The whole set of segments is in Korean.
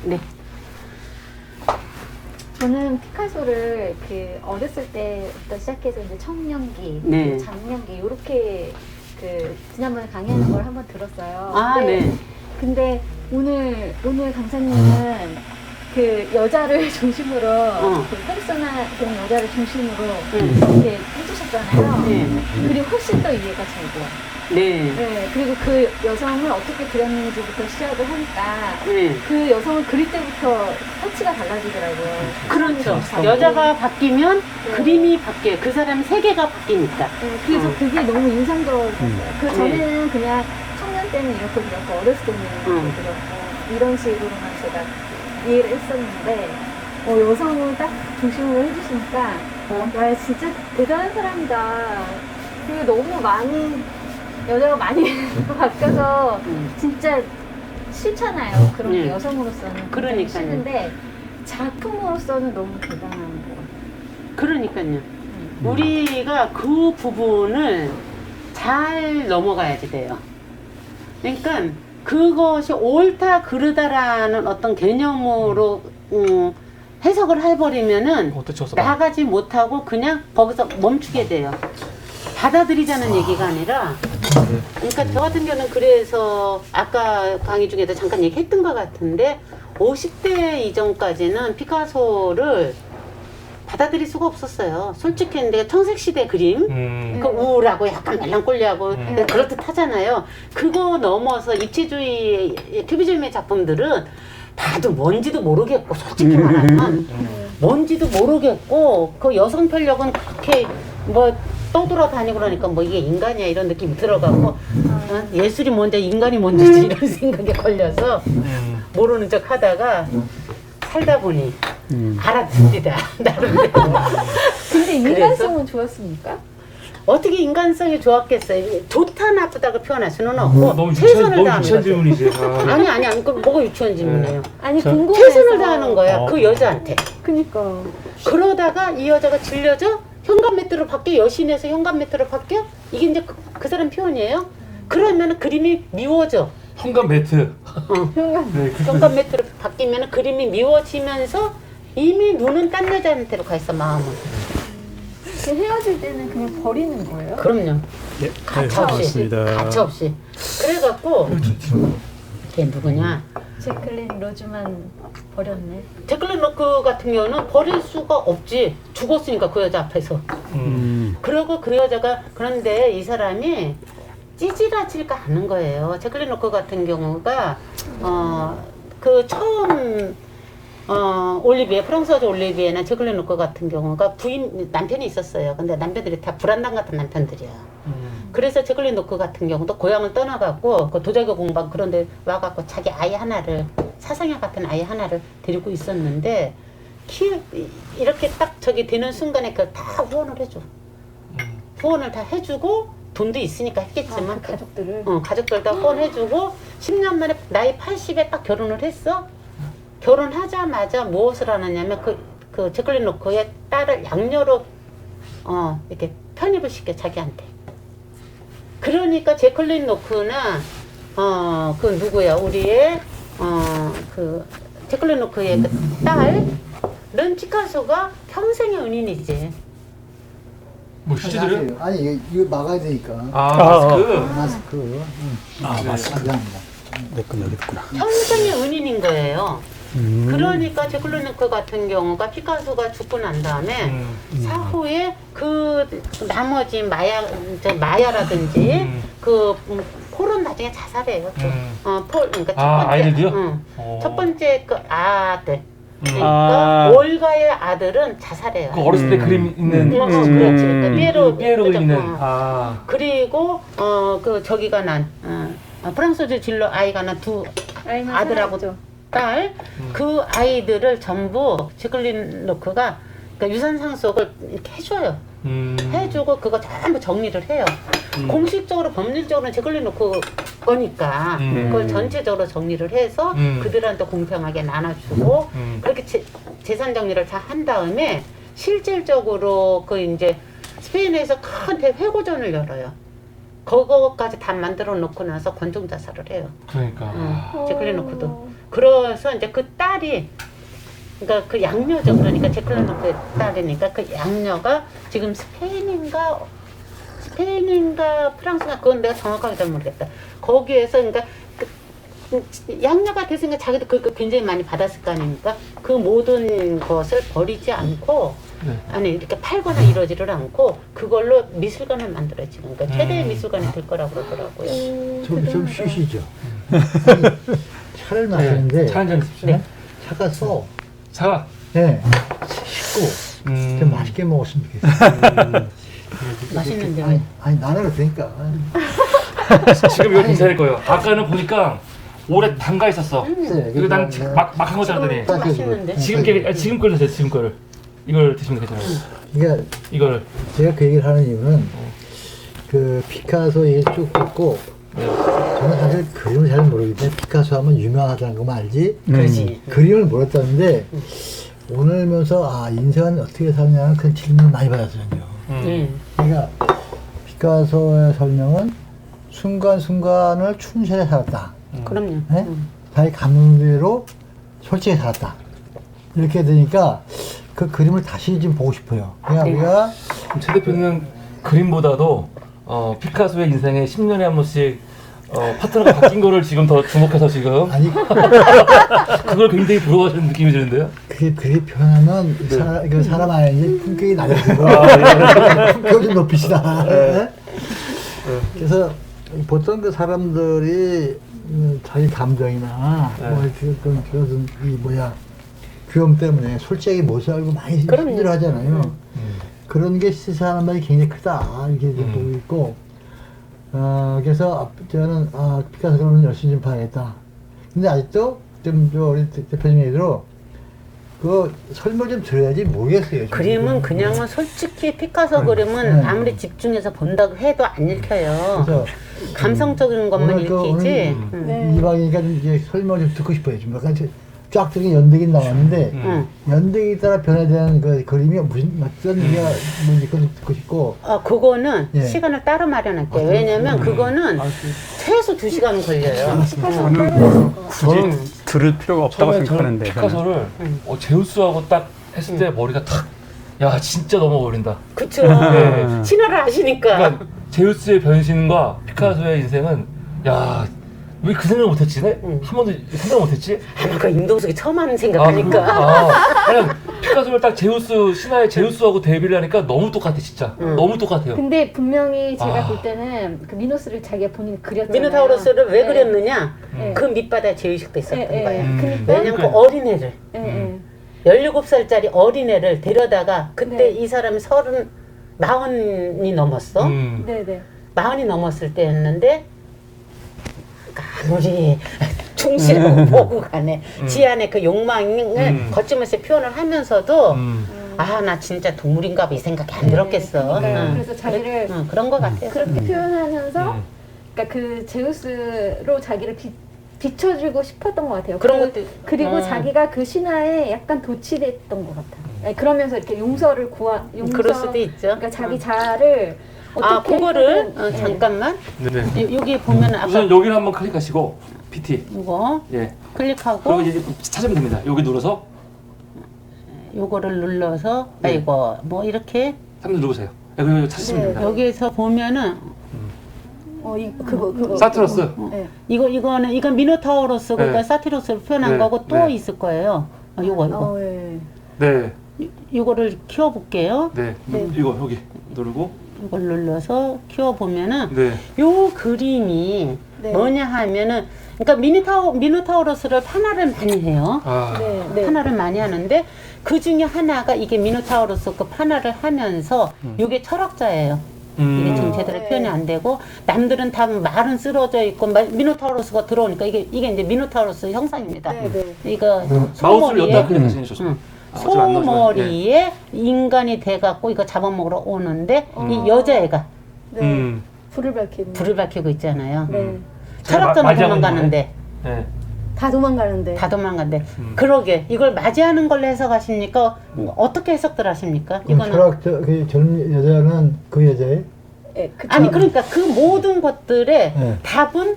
네. 저는 피카소를 그 어렸을 때부터 시작해서 이제 청년기, 네. 장년기 이렇게 그 지난번에 강의하는 걸 한번 들었어요. 아, 네. 근데 오늘 강사님은 그 여자를 중심으로 그 페르소나 된 여자를 중심으로 이렇게 해주셨잖아요. 네. 그리고 훨씬 더 이해가 잘 돼요. 네. 네, 그리고 그 여성을 어떻게 그렸는지부터 시작을 하니까 네. 그 여성을 그릴 때부터 터치가 달라지더라고요. 그렇죠. 네. 여자가 바뀌면 네. 그림이 바뀌어요. 그 사람 세계가 바뀌니까. 네, 그래서 그게 너무 인상 들어졌어요. 그 전에는 그냥 청년 때는 이렇게 그렸고 어렸을 때는 이렇게 그렸고 이런 식으로만 제가 이해를 했었는데 여성을 딱 중심으로 해주시니까 와 진짜 대단한 사람이다. 그리고 너무 많이 여자가 많이 바뀌어서 진짜 싫잖아요. 그런 게 여성으로서는 그러니까요. 싫은데 작품으로서는 너무 대단한 것 같아요. 그러니까요. 우리가 그 부분을 잘 넘어가야지 돼요. 그러니까 그것이 옳다 그르다라는 어떤 개념으로 해석을 해버리면은 나가지 못하고 그냥 거기서 멈추게 돼요. 받아들이자는 얘기가 아니라, 그러니까 저 같은 경우는 그래서 아까 강의 중에도 잠깐 얘기했던 것 같은데 50대 이전까지는 피카소를 받아들일 수가 없었어요. 솔직히 근데 청색시대 그림, 그 우울하고 약간 멜랑콜리하고 그렇듯 하잖아요. 그거 넘어서 입체주의, 큐비즘의 작품들은 봐도 뭔지도 모르겠고, 솔직히 말하면 뭔지도 모르겠고, 그 여성 편력은 그렇게 뭐 떠돌아다니고 그러니까 뭐 이게 인간이야 이런 느낌이 들어가고 예술이 뭔지 인간이 뭔지 이런 생각에 걸려서 모르는 척 하다가 살다 보니 알아듣니다. 나름대로. 근데 인간성은 좋았습니까? 어떻게 인간성이 좋았겠어요? 좋다 나쁘다고 표현할 수는 없고 너무 최선을 다하는 유치한 거죠. 질문이지. 아니 그럼 뭐가 유치한 질문이에요? 아니 궁금해서 최선을 다하는 거야 그 여자한테. 그니까 그러다가 이 여자가 질려져 현관 매트로 바뀌어, 여신에서 현관 매트로 바뀌어. 이게 이제 그 사람 표현이에요. 그러면 그림이 미워져. 현관 매트. 현관 네, 현관 매트로 바뀌면 그림이 미워지면서 이미 눈은 딴 여자한테로 가 있어, 마음은. 헤어질 때는 그냥 버리는 거예요? 그럼요. 예, 가차없이. 가차없이. 그래갖고 걔 누구냐? 제클린 로즈만 버렸네. 제클린 로크 같은 경우는 버릴 수가 없지. 죽었으니까 그 여자 앞에서. 그리고 그 여자가 그런데 이 사람이 찌질하지가 않은 거예요. 제클린 로크 같은 경우가 그 처음 올리비에 프랑스 여자 올리비에나 제클린 로크 같은 경우가 남편이 있었어요. 근데 남편들이 다 불안당 같은 남편들이야. 그래서 제클린 로크 같은 경우도 고향을 떠나갖고 그 도자기 공방 그런데 와갖고 자기 아이 하나를 사상야 같은 아이 하나를 데리고 있었는데 이렇게 딱 저기 되는 순간에 그걸 다 후원을 해줘. 후원을 다 해주고 돈도 있으니까 했겠지만 그 가족들을 가족들 다 후원해주고 10년 만에 나이 80에 딱 결혼을 했어. 결혼하자마자 무엇을 하느냐면 그 제클린 로크의 딸을 양녀로 이렇게 편입을 시켜 자기한테. 그러니까 제클린 로크나 그 누구야 우리의 그 제클린 로크의 그 딸은 피카소가 평생의 은인이지. 뭐 실제로요? 아니 이거 막아야 되니까. 마스크. 마스크. 마스크. 감사합니다. 내 건 여기 있구나. 평생의 은인인 거예요. 그러니까 제클린 로크 같은 경우가 피카소가 죽고 난 다음에 사후에 그 나머지 마야라든지 그 폴은 나중에 자살해요. 폴 그러니까 첫 번째 아이들도요? 첫 번째 그 아들 그러니까 올가의 아들은 자살해요. 그 어렸을 때 그림 있는 그렇지. 그 피에로 그림 있는. 그리고 그 저기가 난 프랑스즈 질러 아이가 난 두 아들하고 딸, 그 아이들을 전부 제클린 로크가 그러니까 유산 상속을 이렇게 해줘요. 해주고 그거 전부 정리를 해요. 공식적으로 법률적으로는 제클린 로크 거니까 그걸 전체적으로 정리를 해서 그들한테 공평하게 나눠주고 그렇게 재산 정리를 다 한 다음에 실질적으로 그 이제 스페인에서 큰 대회고전을 열어요. 그거까지 다 만들어 놓고 나서 권총 자살을 해요. 그러니까. 제클린 로크도. 그래서 이제 그 딸이 그러니까 그 양녀죠. 그러니까 제클라노프의 딸이니까 그 양녀가 지금 스페인인가 프랑스인가 그건 내가 정확하게 잘 모르겠다. 거기에서 그러니까 양녀가 됐으니까 자기도 그 굉장히 많이 받았을 거 아닙니까? 그 모든 것을 버리지 않고 네. 아니 이렇게 팔거나 이러지를 않고 그걸로 미술관을 만들어지. 그러니까 최대의 미술관이 될 거라고 그러더라고요. 좀 쉬시죠. 차를 마시는데 차 한잔 드십시오. 네. 차가 써. 차. 네. 씻고 좀 맛있게 먹었으면 좋겠어요. 맛있는데 왜? 아니 나는 그러니까 지금 이거 괜찮을 거예요. 아까는 보니까 오래 담가 있었어. 네, 그리고 난 막한 거 잘더니 또 맛있는데. 지금 걸 드세요. 지금 거를. 이걸 드시면 괜찮아요. 그러니까 이걸. 제가 그 얘기를 하는 이유는 그 피카소 얘기 쭉 듣고 저는 사실 그림을 잘 모르기 때문에 피카소 하면 유명하다는 것만 알지 그렇지. 그림을 몰랐다는데 오늘 면서 인생은 어떻게 사느냐는 그런 질문을 많이 받았어요. 그러니까 피카소의 설명은 순간순간을 충실히 살았다. 그럼요. 네? 자기 감정대로 솔직히 살았다. 이렇게 되니까 그 그림을 다시 좀 보고 싶어요. 그러니까 네. 우리가 최 대표는 그림보다도 피카소의 인생에 10년에 한 번씩 파트너가 바뀐 거를 지금 더 주목해서 지금 아니 그걸 굉장히 부러워하시는 느낌이 드는데요. 그게 표현하면 그 사람 안에 품격이 낮아지는 거. 품격을 좀 높이시다. 네? 그래서 보통 그 사람들이 자기 감정이나 뭐 그런 귀여움 때문에 솔직히 못 살고 많이 그럼요. 힘들어하잖아요. 그런 게 사람들이 굉장히 크다 이렇게 보고 있고. 그래서 저는 피카소는 열심히 좀 봐야겠다. 근데 아직도 우리 대표님 얘기대로 그 설명 좀 들어야지 모르겠어요. 그림은 그냥은 솔직히 피카소 그림은 아무리 집중해서 본다고 해도 안 읽혀요. 그래서 감성적인 것만 오늘 읽히지. 네. 이방이니까 이제 설명 좀 듣고 싶어요. 좀 약간 쫙 들은 연대기 나왔는데 연대기 따라 변화되는 그 그림이 무슨 어떤 얘기가 뭔지 그걸 듣고 싶고. 그거는 예. 시간을 따로 마련할게요. 왜냐면 그거는 최소 2시간 걸려요. 굳이 들을 필요가 없다고 처음에 생각하는데 저는 피카소를 제우스하고 딱 했을 때 머리가 탁, 야 진짜 넘어 어울린다. 그쵸. 네. 신화를 아시니까. 그러니까 제우스의 변신과 피카소의 인생은 야 왜 그 생각을 못했지? 한 번도 생각 못했지? 그 임동석이 처음 하는 생각하니까. 그냥 피카소를 딱 신화의 제우스하고 데뷔를 하니까 너무 똑같아 진짜. 너무 똑같아요. 근데 분명히 제가 볼 때는 그 미노스를 자기가 본인이 그렸잖아요. 미노타우로스를 왜 네. 그렸느냐? 네. 그 밑바닥에 제의식도 있었던 거예요. 그러니까 왜냐면 그 어린애를 17살짜리 어린애를 데려다가 그때 네. 이 사람이 40이 넘었어. 네네. 40이 넘었을 때였는데 아무리 충실하고 보고 가네. 지 안에 그 욕망을 거치면서 표현을 하면서도 나 진짜 동물인가 봐 이 생각이 안 들었겠어. 그러니까요. 그래서 자기를 그런 것 같아요. 그렇게 표현하면서 그러니까 그 제우스로 자기를 비춰주고 싶었던 것 같아요. 그런 것도 그리고 자기가 그 신화에 약간 도취됐던 것 같아요. 네, 그러면서 이렇게 용서를 그럴 수도 있죠. 그러니까 자기 자아를 어떻게 그거를 해서든, 잠깐만 네네. 여기 보면은 아까 우선 여기를 한번 클릭하시고 PT. 이거 예. 클릭하고 그리고 이제 찾으면 됩니다. 여기 눌러서 요거를 눌러서 네. 이거 뭐 이렇게 한번 누르세요. 그리고 찾으시면 네. 됩니다. 여기에서 보면은 그거 사트러스. 네. 이건 미노타우로스 그러니까 네. 사티로스를 표현한 네. 거고 또 네. 있을 거예요. 요거 네. 네. 요거를 키워 볼게요. 네. 네. 이거 여기 누르고. 이걸 눌러서 키워 보면은 네. 요 그림이 네. 뭐냐 하면은 그러니까 미노타우로스를 판화를 많이 해요. 네. 판화를 많이 하는데 그 중에 하나가 이게 미노타우로스 그 판화를 하면서 이게 철학자예요. 이게 지금 제대로 네. 표현이 안 되고 남들은 다 말은 쓰러져 있고 미노타우로스가 들어오니까 이게 이제 미노타우로스 형상입니다. 네. 이거 마우스를 소머리에 여기다 클릭하시는 게 좋습니다. 소머리에 인간이 돼갖고 이거 잡아먹으러 오는데 이 여자애가 네. 불을 밝히고 있잖아요. 네. 철학자는 맞이하고 도망가는데 네. 다 도망가는데. 다 도망간대. 그러게 이걸 맞이하는 걸로 해석하십니까? 어떻게 해석들 하십니까? 이거는 철학자 그 젊은 여자는 그 여자의 네, 그쵸. 아니 그러니까 그 모든 것들의 네. 답은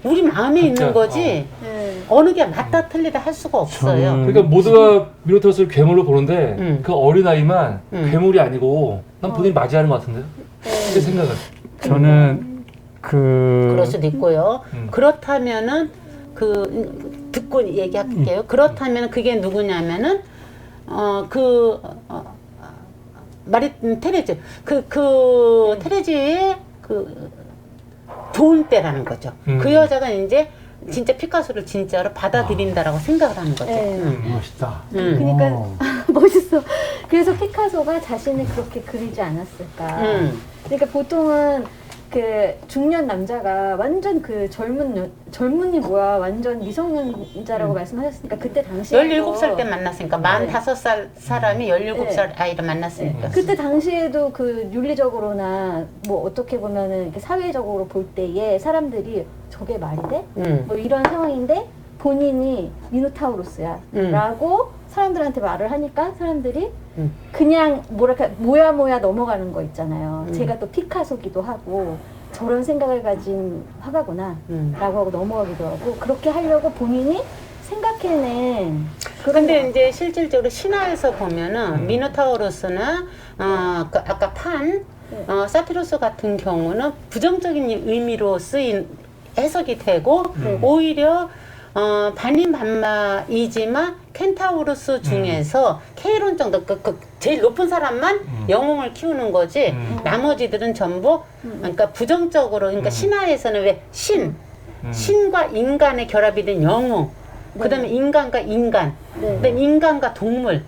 우리 마음에 있는 진짜, 거지 네. 어느 게 맞다 틀리다 할 수가 없어요. 저는- 그러니까 모두가 미노타우로스를 괴물로 보는데 그 어린아이만 음. 괴물이 아니고 난 본인이 맞이하는 것 같은데요? 제 생각은. 저는 그럴 수도 있고요. 음. 그렇다면은 듣고 얘기할게요. 그렇다면 그게 누구냐면은 마리 테레즈 테레즈의 좋은 때라는 거죠. 그 여자가 이제 진짜 피카소를 진짜로 받아들인다라고 생각을 하는 거죠. 네. 멋있다. 그러니까 멋있어. 그래서 피카소가 자신을 그렇게 그리지 않았을까. 그러니까 보통은 그 중년 남자가 완전 그 젊은이 뭐야 완전 미성년자라고 말씀하셨으니까 그때 당시에 17살 때 만났으니까 45살 사람이 17살 아이를 만났으니까. 그때 당시에도 그 윤리적으로나 뭐 어떻게 보면은 이렇게 사회적으로 볼 때에 사람들이 저게 말이 돼? 뭐 이런 상황인데 본인이 미노타우로스야 라고 사람들한테 말을 하니까 사람들이 그냥 뭐랄까 모야 넘어가는 거 있잖아요. 제가 또 피카소기도 하고 저런 생각을 가진 화가구나 라고 하고 넘어가기도 하고 그렇게 하려고 본인이 생각해낸 그런데 이제 실질적으로 신화에서 보면은 미노타우로스나 아까 사티로스 같은 경우는 부정적인 의미로 쓰인 해석이 되고 오히려 반인반마이지만 켄타우로스 중에서 케이론 정도 그 제일 높은 사람만 영웅을 키우는 거지 나머지들은 전부 그러니까 부정적으로 그러니까 신화에서는 왜 신과 인간의 결합이 된 영웅 그다음에 인간과 인간 그다음에 인간과 동물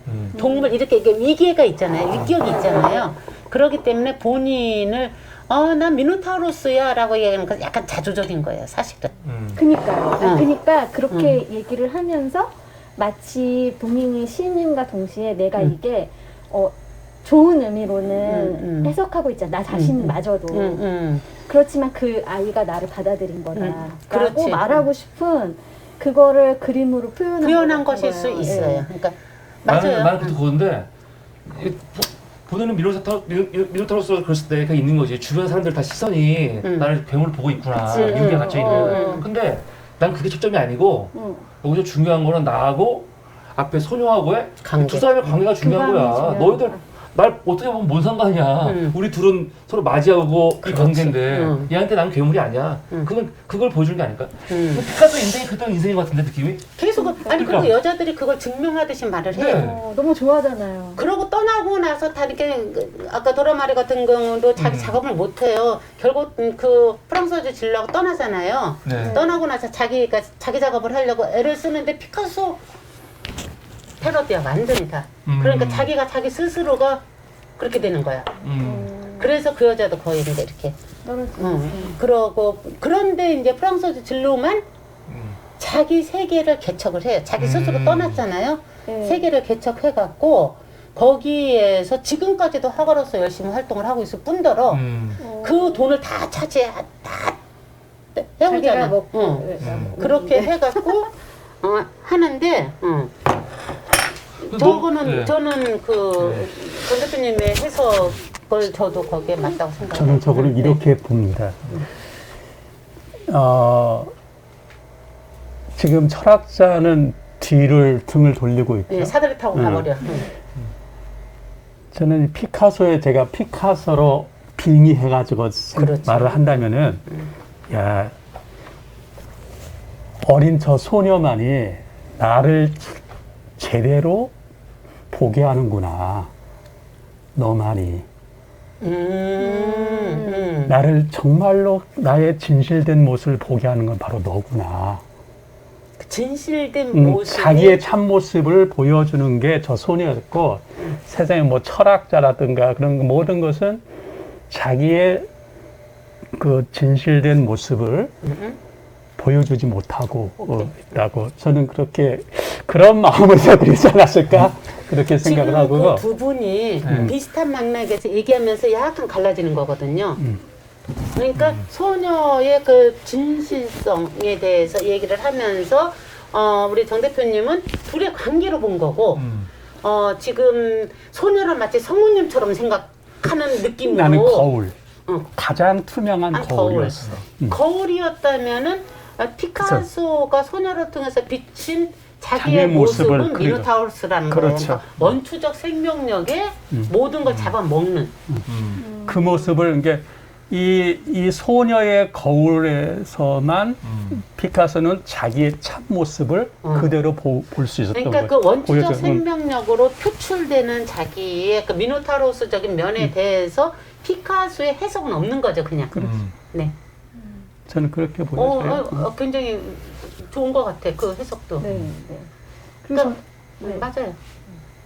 이렇게 위계가 있잖아요. 위격이 있잖아요. 그렇기 때문에 본인을 난 미노타우로스야 라고 얘기하는 건 약간 자조적인 거예요, 사실은. 그니까요. 그러니까 그렇게 얘기를 하면서 마치 본인이 신인과 동시에 내가 이게 좋은 의미로는 해석하고 있잖아. 나 자신마저도. 그렇지만 그 아이가 나를 받아들인 거다. 라고 그렇지. 말하고 싶은 그거를 그림으로 표현한 것일 수 있어요. 그러니까 맞아요. 나는 그것도 그건데 보는 미노타우로스가 그랬을 때가 있는 거지. 주변 사람들 다 시선이 나를 괴물을 보고 있구나. 미국에 갇혀 있는. 근데 난 그게 초점이 아니고 여기서 중요한 거는 나하고 앞에 소녀하고의 관계. 두 사람의 관계가 중요한 거야. 중요한 너희들 날 어떻게 보면 뭔 상관이야. 우리 둘은 서로 맞이하고 이 관계인데 얘한테 난 괴물이 아니야. 그걸 보여주는 게 아닐까? 피카소 인생이 그때는 인생인 것 같은데 느낌이? 계속 그리고 여자들이 그걸 증명하듯이 말을 해요. 네. 너무 좋아하잖아요. 그러고 떠나고 나서 다 이렇게 아까 도라마리 같은 경우도 자기 작업을 못 해요. 결국 그 프랑스어즈 질라고 떠나잖아요. 네. 떠나고 나서 자기 작업을 하려고 애를 쓰는데 피카소 패러디야 완전히 다. 그러니까 자기가 자기 스스로가 그렇게 되는 거야. 그래서 그 여자도 거의 이제 이렇게 그러고 그런데 이제 프랑스어즈 진로만 자기 세계를 개척을 해요. 자기 스스로 떠났잖아요. 세계를 개척해갖고 거기에서 지금까지도 화가로서 열심히 활동을 하고 있을 뿐더러 그 돈을 다 해오잖아. 먹고 그렇게 해갖고 하는데 저거는 저는 전 대표님의 해석을 저도 거기에 맞다고 생각해요. 저는 저거를 이렇게 봅니다. 지금 철학자는 등을 돌리고 있죠. 네, 사다리 타고 가버려. 저는 제가 피카소로 빙의해가지고 그렇죠. 말을 한다면은, 야, 어린 저 소녀만이 나를 제대로 보게 하는구나. 너만이. 나를 정말로 나의 진실된 모습을 보게 하는 건 바로 너구나. 진실된 모습. 자기의 참모습을 보여주는 게 저 소녀였고, 세상에 뭐 철학자라든가 그런 모든 것은 자기의 그 진실된 모습을 보여주지 못하고 있다고. 저는 그런 마음에서 그러지 않았을까? 그렇게 생각을 지금 하고. 그 두 분이 비슷한 맥락에서 얘기하면서 약간 갈라지는 거거든요. 그러니까 소녀의 그 진실성에 대해서 얘기를 하면서 우리 정 대표님은 둘의 관계로 본 거고 지금 소녀를 마치 성우님처럼 생각하는 느낌으로 나는 거울. 가장 투명한 거울. 거울이었어. 거울이었다면은 피카소가 소녀를 통해서 비친 자기의 자기의 모습을 모습은 그리죠. 미노타우로스라는 그렇죠. 거예요. 그러니까 원초적 생명력에 모든 걸 잡아먹는. 그 모습을 이게 이 소녀의 거울에서만 피카소는 자기의 참 모습을 그대로 볼 수 있었던 그러니까 거예요. 그 원초적 보여줘요. 생명력으로 표출되는 자기의 그 미노타우로스적인 면에 대해서 피카소의 해석은 없는 거죠, 그냥. 네. 저는 그렇게 보여져요. 굉장히 좋은 것 같아, 그 해석도. 네, 네. 그래서 그러니까, 네. 맞아요.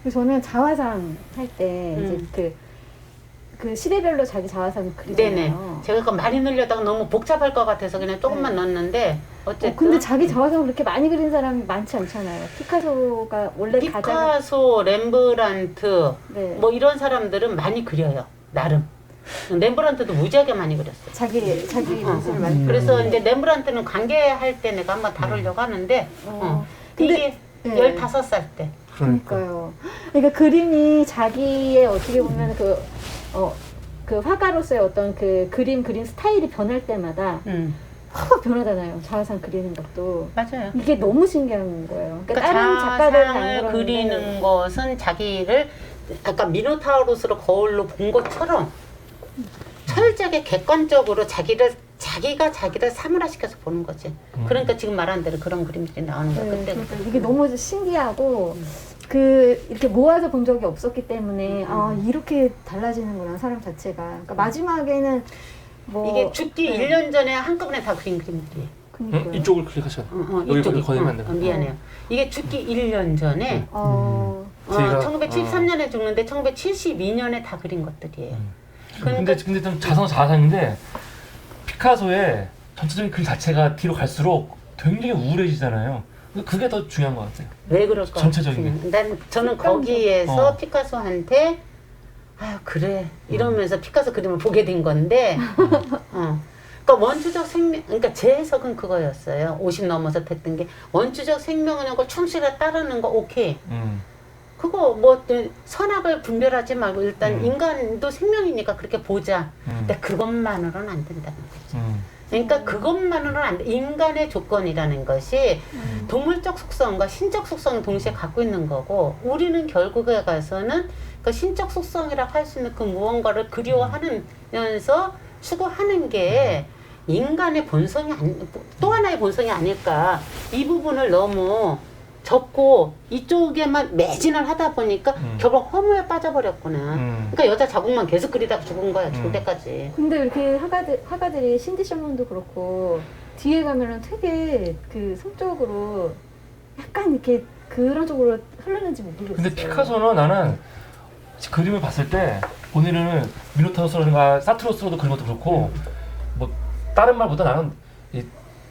그래서 저는 자화상 할 때 이제 그 시대별로 자기 자화상을 그리잖아요. 네네. 제가 그 많이 늘려다가 너무 복잡할 것 같아서 그냥 조금만 넣었는데 어쨌든. 근데 자기 자화상을 그렇게 많이 그린 사람이 많지 않잖아요. 피카소가 원래 가장 피카소, 렘브란트 네. 뭐 이런 사람들은 많이 그려요, 나름. 렘브란트도 무지하게 많이 그렸어요. 자기 모습을 많이 그래서 이제 렘브란트는 관계할 때 내가 한번 다루려고 하는데 근데- 이게 네. 15살 때. 그러니까요. 그러니까 그림이 자기의 어떻게 보면 그 화가로서의 어떤 그 그림 스타일이 변할 때마다 확 변하잖아요. 자화상 그리는 것도. 맞아요. 이게 너무 신기한 거예요. 그러니까 그러니까 다른 작가들은 안 자상을 그러는데 그리는 것은 자기를 아까 미노타우로스로 거울로 본 것처럼 철저하게 객관적으로 자기가 자기를 사물화시켜서 보는 거지. 그러니까 지금 말한 대로 그런 그림들이 나오는 거야. 네, 그때. 그러니까 이게 너무 신기하고 이렇게 모아서 본 적이 없었기 때문에 이렇게 달라지는구나 사람 자체가. 그러니까 마지막에는 뭐 이게 죽기 네. 1년 전에 한꺼번에 다 그린 그림들이에요. 그러니까요. 이쪽을 클릭하셔. 여기 이쪽이. 거기면 안 돼요. 미안해요. 이게 죽기 1년 전에 제가- 1973년에 죽는데 1972년에 다 그린 것들이에요. 근데 좀 자상인데 피카소의 전체적인 그 자체가 뒤로 갈수록 굉장히 우울해지잖아요. 그게 더 중요한 것 같아요. 왜 그럴까? 전체적인 저는 거기에서 어. 피카소한테 그래 이러면서 피카소 그림을 보게 된 건데 그러니까 원초적 생명, 그러니까 제 해석은 그거였어요. 50 넘어서 됐던 게 원초적 생명력을 충실히 따르는 거 오케이. 그거 뭐 선악을 분별하지 말고 일단 인간도 생명이니까 그렇게 보자. 근데 그것만으로는 안 된다는 거죠. 그러니까 그것만으로는 안 돼. 인간의 조건이라는 것이 동물적 속성과 신적 속성을 동시에 갖고 있는 거고 우리는 결국에 가서는 그 신적 속성이라고 할 수 있는 그 무언가를 그리워하면서 추구하는 게 인간의 본성이 또 하나의 본성이 아닐까. 이 부분을 너무 접고 이쪽에만 매진을 하다 보니까 결국 허무에 빠져버렸구나. 그러니까 여자 자국만 계속 그리다가 죽은 거야, 죽을 때까지. 근데 이렇게 화가들이 신디 셔먼도 그렇고 뒤에 가면은 되게 그 성적으로 약간 이렇게 그런 쪽으로 흐르는지 모르겠어요. 근데 피카소는 나는 그림을 봤을 때 본인은 미노타우스라든가 사트로스로도 그린 것도 그렇고 뭐 다른 말보다 나는 이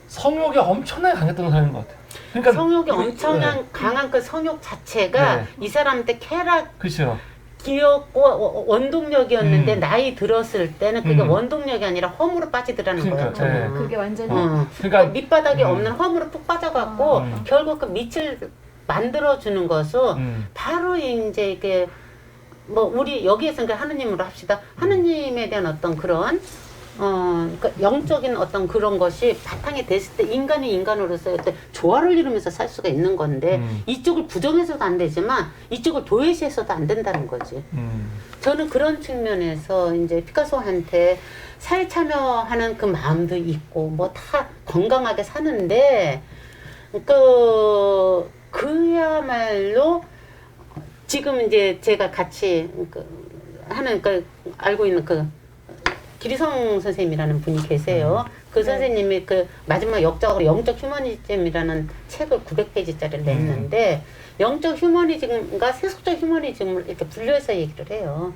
성욕이 엄청나게 강했던 사람인 것 같아. 그러니까 성욕이 엄청난 강한 그 성욕 자체가 네. 이 사람한테 쾌락 그렇죠. 기었고 원동력이었는데 나이 들었을 때는 그게 음. 원동력이 아니라 험으로 빠지더라는 그러니까, 거예요. 네. 그게 완전히 그러니까 그러니까 밑바닥이 없는 험으로 푹 빠져갖고 결국 그 밑을 만들어주는 것은 바로 이제 이게 뭐 우리 여기에서는 그 하느님으로 합시다. 하느님에 대한 어떤 그런 그러니까 영적인 어떤 그런 것이 바탕이 됐을 때 인간이 인간으로서 어떤 조화를 이루면서 살 수가 있는 건데 이쪽을 부정해서도 안 되지만 이쪽을 도외시해서도 안 된다는 거지. 저는 그런 측면에서 이제 피카소한테 사회 참여하는 그 마음도 있고 뭐 다 건강하게 사는데 그야말로 지금 이제 제가 같이 하는 알고 있는 기리성 선생님이라는 분이 계세요. 그 선생님이 그 마지막 역작으로 영적 휴머니즘이라는 책을 900페이지짜리를 냈는데 영적 휴머니즘과 세속적 휴머니즘을 이렇게 분류해서 얘기를 해요.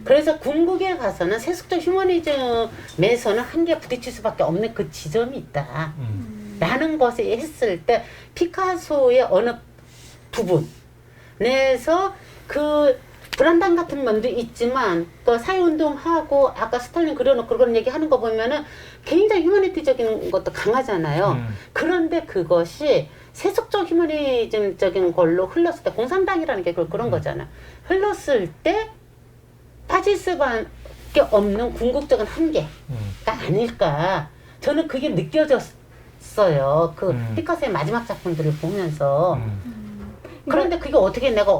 그래서 궁극에 가서는 세속적 휴머니즘에서는 한계에 부딪힐 수밖에 없는 그 지점이 있다. 라는 것을 했을 때 피카소의 어느 부분에서 그 불안당 같은 면도 있지만 또 사회운동하고 아까 스탈린 그려놓고 그런 얘기하는 거 보면은 굉장히 휴머니티적인 것도 강하잖아요. 그런데 그것이 세속적 휴머니즘적인 걸로 흘렀을 때 공산당이라는 게 그런 거잖아. 흘렀을 때 빠질 수밖에 없는 궁극적인 한계가 아닐까. 저는 그게 느껴졌어요. 그 음. 피카소의 마지막 작품들을 보면서. 음. 그런데 그게 어떻게 내가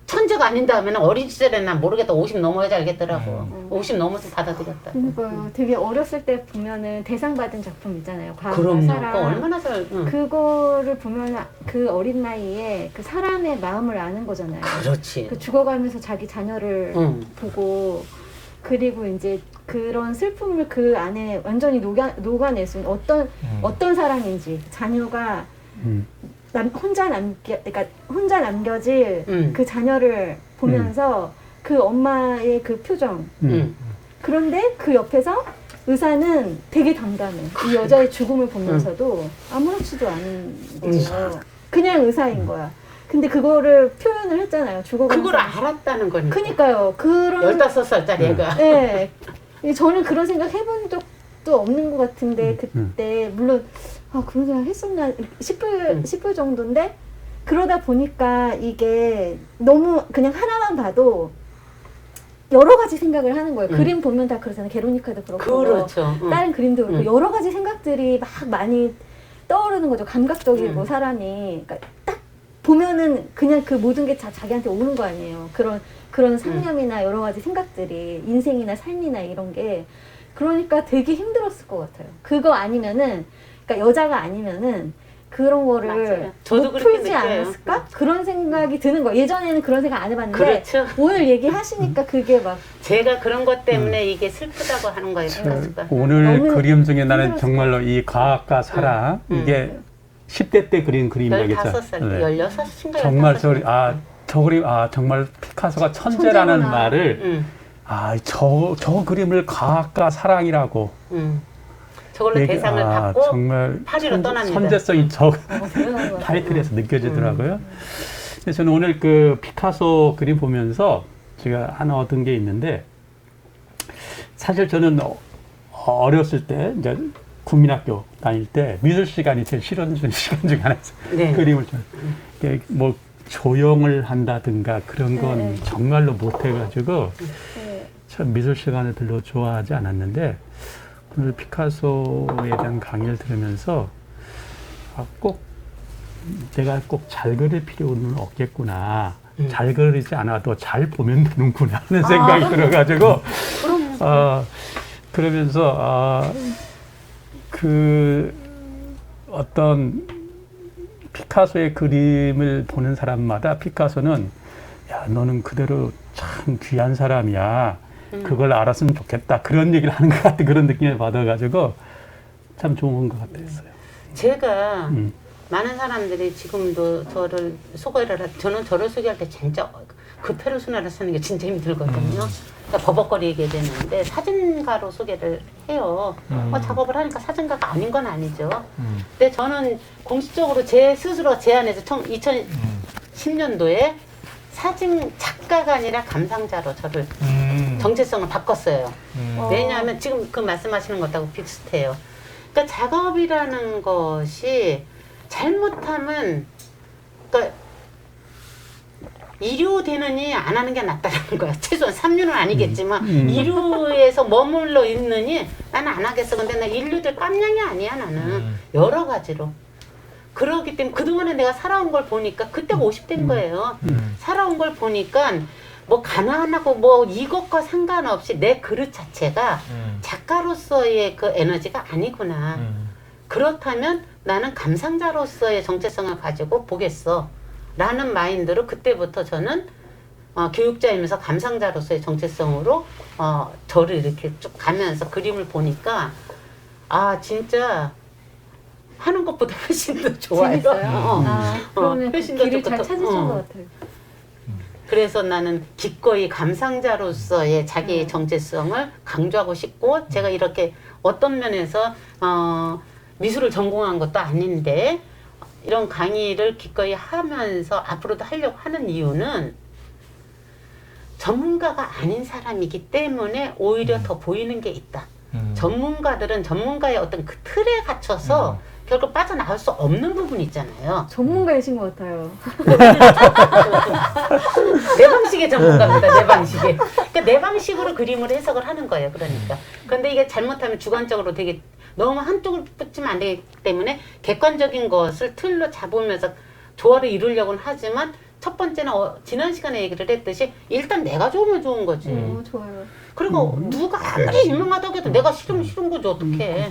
천재가 아닌다 하면 어린 시절에 난 모르겠다. 50 넘어야지 알겠더라고. 50 넘어서 받아들였다. 그러니까요. 되게 어렸을 때 보면은 대상 받은 작품 있잖아요. 과학과 그럼요. 사람. 그거 얼마나 잘. 응. 그거를 보면 그 어린 나이에 그 사람의 마음을 아는 거잖아요. 그렇지. 그 죽어가면서 자기 자녀를 응. 보고 그리고 이제 그런 슬픔을 그 안에 완전히 녹아낼 수 있는 어떤 사랑인지 자녀가 혼자 남겨질 그 자녀를 보면서 그 엄마의 그 표정. 그런데 그 옆에서 의사는 되게 담담해. 이 여자의 죽음을 보면서도 아무렇지도 않은 거죠. 그냥 의사인 거야. 근데 그거를 표현을 했잖아요. 죽어가면서. 그걸 알았다는 거니까. 그니까요. 그런 15살짜리 애가. 네. 저는 그런 생각 해본 적도 없는 것 같은데 그때 물론 그런 생각 했었나 싶을 정도인데 그러다 보니까 이게 너무 그냥 하나만 봐도 여러 가지 생각을 하는 거예요. 그림 보면 다 그러잖아요. 게로니카도 그렇고 그렇죠. 다른 그림도 그렇고 여러 가지 생각들이 막 많이 떠오르는 거죠. 감각적이고 사람이 그러니까 딱 보면은 그냥 그 모든 게 다 자기한테 오는 거 아니에요. 그런 상념이나 여러 가지 생각들이 인생이나 삶이나 이런 게 그러니까 되게 힘들었을 것 같아요. 그거 아니면은 그러니까 여자가 아니면은 그런 거를 맞아요. 저도 못 그렇게 풀지 느껴요. 않았을까? 그런 생각이 드는 거예요. 예전에는 그런 생각 안 해봤는데 그렇죠. 오늘 얘기하시니까 그게 막 제가 그런 것 때문에 이게 슬프다고 하는 거예요. 피카소가. 오늘 너무 그림 중에 나는 힘들었을 정말로 이 과학과 사랑 이게 10대 때 그린 그림이겠죠. 15살, 네. 16인가 정말 저 그림 정말 피카소가 천재라는 천재구나. 말을 저 그림을 과학과 사랑이라고 저걸로 대상을 받고 정말 파리로 떠납니다. 선재성이 저 대단한 것 같아요. 타이틀에서 느껴지더라고요. 그래서 저는 오늘 그 피카소 그림 보면서 제가 하나 얻은 게 있는데 사실 저는 어렸을 때 이제 국민학교 다닐 때 미술 시간이 제일 싫어하는 시간 중에 하나였어요. 네. 그림을 좀 뭐 조형을 한다든가 그런 건 네. 정말로 못해가지고 네. 참 미술 시간을 별로 좋아하지 않았는데 오늘 피카소에 대한 강의를 들으면서 꼭 내가 꼭 잘 그릴 필요는 없겠구나. 잘 그리지 않아도 잘 보면 되는구나 하는 생각이 들어가지고 그러면서 그 어떤 피카소의 그림을 보는 사람마다 피카소는 야 너는 그대로 참 귀한 사람이야. 그걸 알았으면 좋겠다. 그런 얘기를 하는 것 같은 그런 느낌을 받아가지고 참 좋은 것 같았어요. 제가 많은 사람들이 지금도 저를 저는 저를 소개할 때 진짜 그 페르소나를 쓰는 게 진짜 힘들거든요. 그러니까 버벅거리게 되는데 사진가로 소개를 해요. 작업을 하니까 사진가가 아닌 건 아니죠. 근데 저는 공식적으로 제 스스로 제안해서 2010년도에 사진 작가가 아니라 감상자로 저를 정체성을 바꿨어요. 왜냐하면 지금 그 말씀하시는 것하고 비슷해요. 그러니까 작업이라는 것이 잘못하면 그러니까 이류되느니 안 하는 게 낫다는 거야. 최소한 3류는 아니겠지만 2류에서 머물러 있느니 나는 안 하겠어. 근데 나 1류들 깜냥이 아니야 나는. 여러 가지로. 그러기 때문에 그동안에 내가 살아온 걸 보니까 그때가 50대인 거예요. 살아온 걸 보니까 뭐 가난하고 뭐 이것과 상관없이 내 그릇 자체가 작가로서의 그 에너지가 아니구나. 그렇다면 나는 감상자로서의 정체성을 가지고 보겠어. 라는 마인드로 그때부터 저는 교육자이면서 감상자로서의 정체성으로 저를 이렇게 쭉 가면서 그림을 보니까 진짜 하는 것보다 훨씬 더 좋아요. 재밌어요? 그러면 그 훨씬 더 길을 좋고 잘 찾으신 것 같아요. 그래서 나는 기꺼이 감상자로서의 자기의 정체성을 강조하고 싶고 제가 이렇게 어떤 면에서 미술을 전공한 것도 아닌데 이런 강의를 기꺼이 하면서 앞으로도 하려고 하는 이유는 전문가가 아닌 사람이기 때문에 오히려 더 보이는 게 있다. 전문가들은 전문가의 어떤 그 틀에 갇혀서 결국 빠져나올 수 없는 부분이 있잖아요. 전문가이신 것 같아요. 내 방식의 전문가입니다. 내 방식에. 그러니까 내 방식으로 그림을 해석을 하는 거예요. 그러니까. 근데 이게 잘못하면 주관적으로 되게 너무 한쪽을 붙이면 안 되기 때문에 객관적인 것을 틀로 잡으면서 조화를 이루려고는 하지만 첫 번째는 지난 시간에 얘기를 했듯이 일단 내가 좋으면 좋은 거지. 좋아요. 그리고 누가 아무리 유명하다고 해도 내가 싫으면 싫은 거지 어떡해.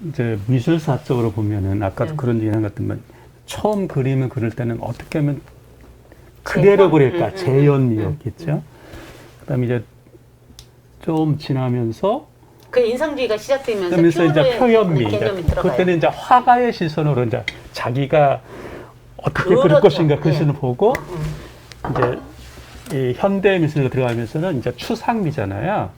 이제 미술사 쪽으로 보면은 아까도 네. 그런 얘기 한 것 같지만 처음 그림을 그릴 때는 어떻게 하면 그대로 그릴까 재현미였겠죠. 그다음에 이제 좀 지나면서 그 인상주의가 시작되면서 그러면서 이제 표현미 개념이 들어가요. 그때는 이제 화가의 시선으로 이제 자기가 어떻게 그릴 그렇죠. 것인가 그 시선을 네. 보고 이제 이 현대 미술로 들어가면서는 이제 추상미잖아요.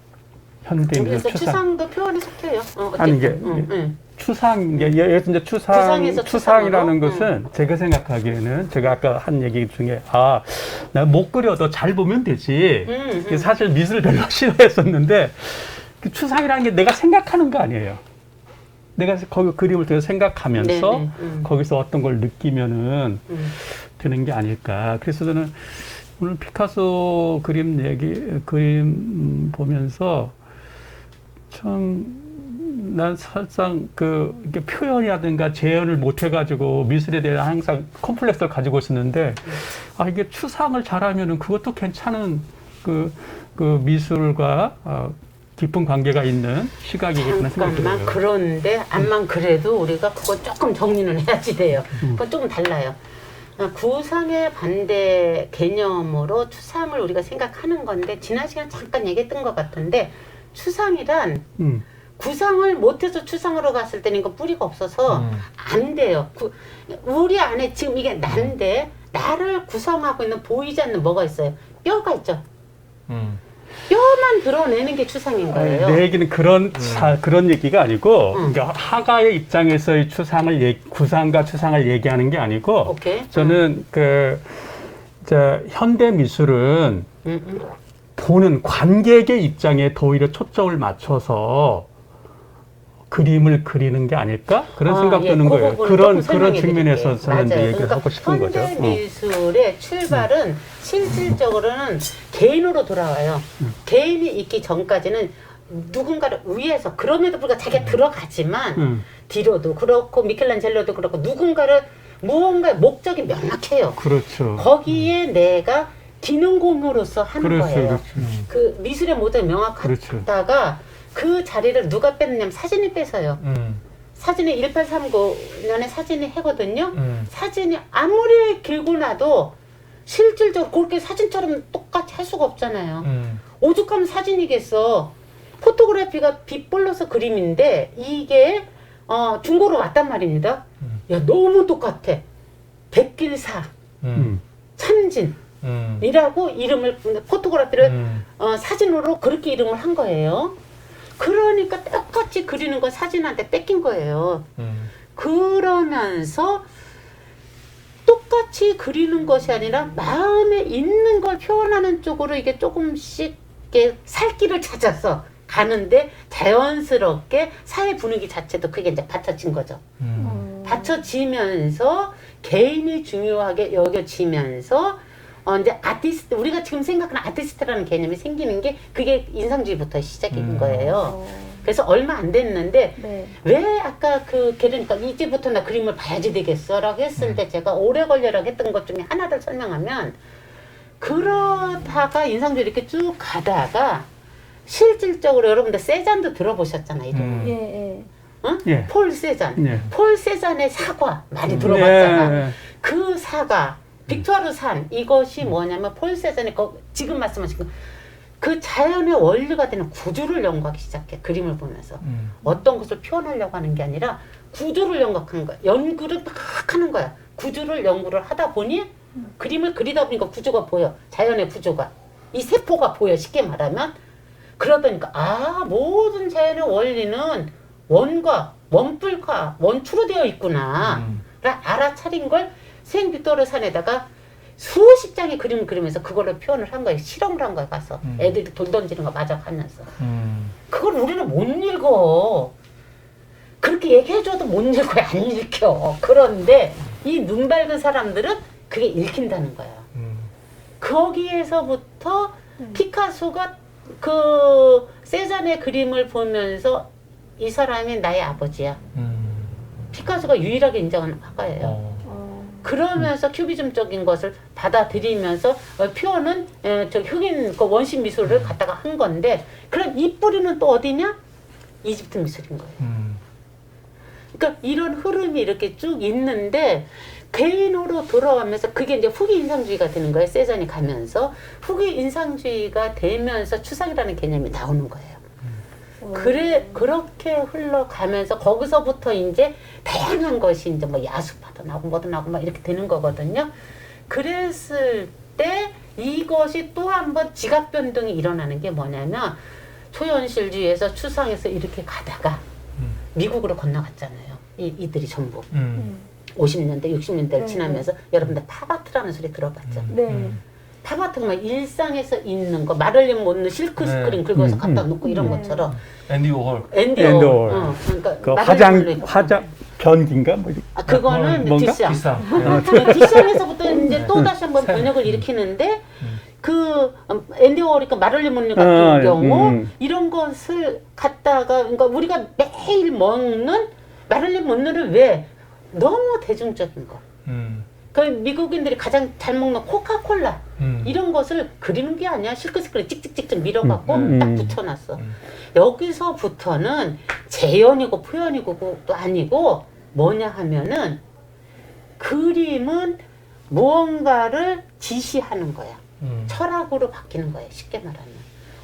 현대 미술 그래서 추상. 추상도 표현이 속해요. 아니 이게 응. 추상 이게 여기서 이제 구상에서 추상이라는 추상으로? 것은 제가 생각하기에는 제가 아까 한 얘기 중에 나 못 그려도 잘 보면 되지. 이게 사실 미술을 별로 싫어했었는데 그 추상이라는 게 내가 생각하는 거 아니에요. 내가 거기 그림을 통해서 생각하면서 네, 거기서 어떤 걸 느끼면은 되는 게 아닐까. 그래서 저는 오늘 피카소 그림 보면서 참 난 사실상 이렇게 표현이라든가 재현을 못 해가지고 미술에 대한 항상 컴플렉스를 가지고 있었는데 이게 추상을 잘하면은 그것도 괜찮은 그 미술과 깊은 관계가 있는 시각이겠구나 생각이 잠깐만 들어요. 그런데 암만 그래도 우리가 그거 조금 정리는 해야지 돼요. 그건 조금 달라요. 구상의 반대 개념으로 추상을 우리가 생각하는 건데 지난 시간에 잠깐 얘기했던 것 같은데 추상이란 구상을 못해서 추상으로 갔을 때는 이거 뿌리가 없어서 안 돼요. 우리 안에 지금 이게 난데 나를 구성하고 있는 보이지 않는 뭐가 있어요? 뼈가 있죠. 뼈만 드러내는 게 추상인 거예요. 내 얘기는 그런 얘기가 아니고 그러니까 화가의 입장에서의 구상과 추상을 얘기하는 게 아니고 오케이. 저는 현대 미술은 보는 관객의 입장에 더 오히려 초점을 맞춰서 그림을 그리는 게 아닐까? 그런 생각 드는 거예요. 그런 측면에서 저는 이제 얘기를 그러니까 하고 싶은 거죠. 현대 미술의 출발은 실질적으로는 개인으로 돌아와요. 개인이 있기 전까지는 누군가를 위해서 그럼에도 불구하고 자기가 들어가지만 뒤로도 그렇고 미켈란젤로도 그렇고 누군가를 무언가의 목적이 명확해요. 그렇죠. 거기에 내가 기능공으로서 하는 그렇죠, 거예요. 그렇죠. 그 미술의 목적이 명확하다가 그 자리를 누가 뺐느냐면 사진이 뺏어요. 사진이 1839년에 사진이 해거든요. 사진이 아무리 길고 나도 실질적으로 그렇게 사진처럼 똑같이 할 수가 없잖아요. 오죽하면 사진이겠어. 포토그래피가 빛볼러서 그림인데 이게 중고로 왔단 말입니다. 야 너무 똑같아. 백길사, 참진이라고 이름을 포토그래피를 사진으로 그렇게 이름을 한 거예요. 그러니까 똑같이 그리는 거 사진한테 뺏긴 거예요. 그러면서 똑같이 그리는 것이 아니라 마음에 있는 걸 표현하는 쪽으로 이게 조금씩 이렇게 살길을 찾아서 가는데 자연스럽게 사회 분위기 자체도 그게 이제 받쳐진 거죠. 받쳐지면서 개인이 중요하게 여겨지면서 이제 아티스트, 우리가 지금 생각하는 아티스트라는 개념이 생기는 게 그게 인상주의부터 시작인 거예요. 그래서 얼마 안 됐는데 네. 왜 아까 그러니까 이제부터 나 그림을 봐야지 되겠어 라고 했을 때 제가 오래 걸려라고 했던 것 중에 하나를 설명하면 그러다가 인상주의 이렇게 쭉 가다가 실질적으로 여러분들 세잔도 들어보셨잖아요. 이름. 예. 응? 예. 폴 세잔. 예. 폴 세잔의 사과 많이 들어봤잖아. 네. 그 사과 빅토르 산 이것이 뭐냐면 폴 세잔이 지금 말씀하신 그 자연의 원리가 되는 구조를 연구하기 시작해. 그림을 보면서 어떤 것을 표현하려고 하는 게 아니라 구조를 연구하는 거야. 연구를 막 하는 거야. 구조를 연구를 하다 보니 그림을 그리다 보니까 구조가 보여. 자연의 구조가 이 세포가 보여. 쉽게 말하면 그러다 보니까 모든 자연의 원리는 원과 원뿔과 원투로 되어 있구나 라 알아차린 걸 생 빅토르 산에다가 수십 장의 그림을 그리면서 그걸로 표현을 한 거예요. 실험을 한 거예요. 가서 애들이 돌 던지는 거 마저 하면서 그걸 우리는 못 읽어. 그렇게 얘기해줘도 못 읽어요. 안 읽혀. 그런데 이 눈 밝은 사람들은 그게 읽힌다는 거야. 거기에서부터 피카소가 그 세잔의 그림을 보면서 이 사람이 나의 아버지야. 피카소가 유일하게 인정하는 화가예요. 그러면서 큐비즘적인 것을 받아들이면서 표현은 저 흑인 그 원시 미술을 갖다가 한 건데, 그럼 이 뿌리는 또 어디냐? 이집트 미술인 거예요. 그러니까 이런 흐름이 이렇게 쭉 있는데 개인으로 돌아오면서 그게 이제 후기 인상주의가 되는 거예요. 세잔이 가면서 후기 인상주의가 되면서 추상이라는 개념이 나오는 거예요. 그렇게 흘러가면서 거기서부터 이제 다양한 것이 이제 뭐 야수파도 나오고 뭐도 나오고 막 이렇게 되는 거거든요. 그랬을 때 이것이 또 한 번 지각 변동이 일어나는 게 뭐냐면 초현실주의에서 추상에서 이렇게 가다가 미국으로 건너갔잖아요. 이들이 전부. 50년대, 60년대를 지나면서 여러분들 팝아트라는 소리 들어봤죠? 네. 팝아트가 막 일상에서 있는 거, 마를린 몬로 실크 스크린 긁어서 갖다 놓고 이런 것처럼. 앤디 워홀. 앤디 앤디 워홀. 워홀. 그러니까 그 마를린 몬로 화장 변기인가 뭐 아, 그거는 뭔가? 뒷상. 뒷상. 뒷상에서부터 이제 또 다시 한번 번역을 일으키는데 그 앤디 워홀이니까 마를린 몬로 같은 경우 이런 것을 갖다가 그러니까 우리가 매일 먹는 마를린 몬로를 왜 너무 대중적인 거. 그 미국인들이 가장 잘 먹는 코카콜라 이런 것을 그리는 게 아니야. 실크스크린 찍찍찍찍 밀어갖고 딱 붙여놨어. 여기서부터는 재현이고 표현이고 또 아니고 뭐냐 하면은 그림은 무언가를 지시하는 거야. 철학으로 바뀌는 거예요. 쉽게 말하면.